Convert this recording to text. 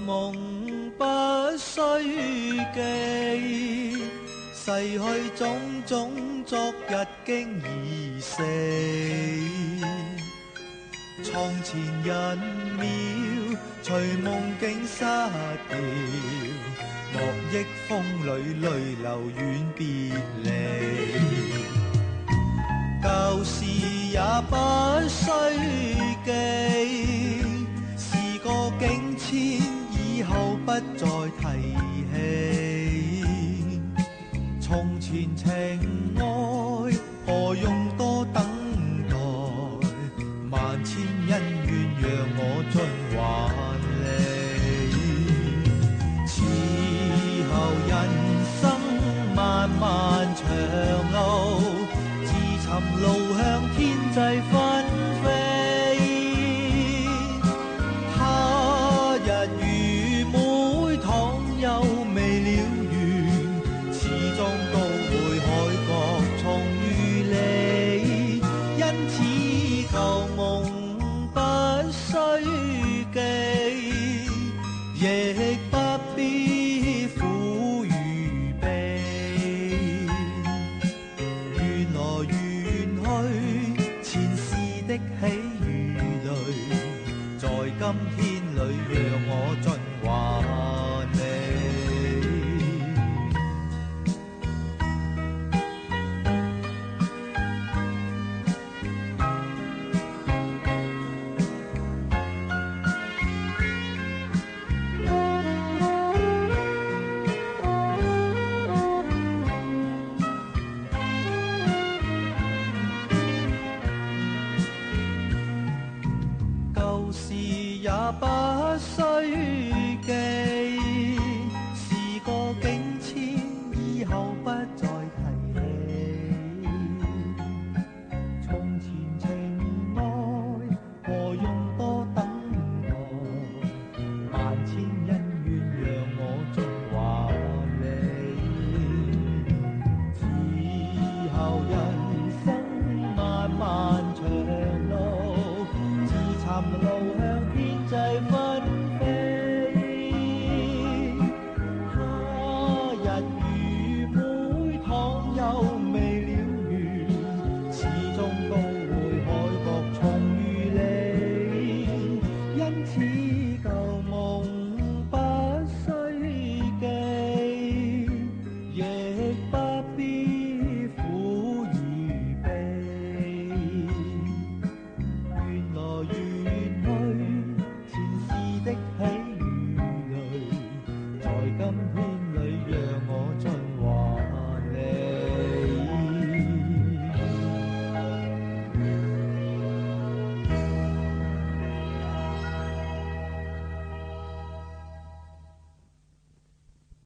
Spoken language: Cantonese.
夢不須記，逝去種種昨日經已死。從前人渺，隨夢境失掉，莫憶風裏淚流遠別離。舊事也不須記，事過境遷，以後不再提起。從前情愛何用多等待，萬千恩怨讓我盡還離。此後人生漫漫長路，尋路向天際紛飛，他日如每倘有未了緣，始終都會海角重遇你。因此舊夢不須記，亦不必苦與悲。緣來緣去，前世的喜與淚，在今天裏讓我盡還你。舊事也不須記，事過境遷，以後不再提起。從前情愛何用多等待，萬千恩怨讓我盡還你。此後人生漫漫長路，尋路向天際紛飛，他日如每倘有未了緣，始終都會海角重遇你。因此舊夢不須記，亦不必苦與悲。緣來緣去，前世的喜與淚，在今天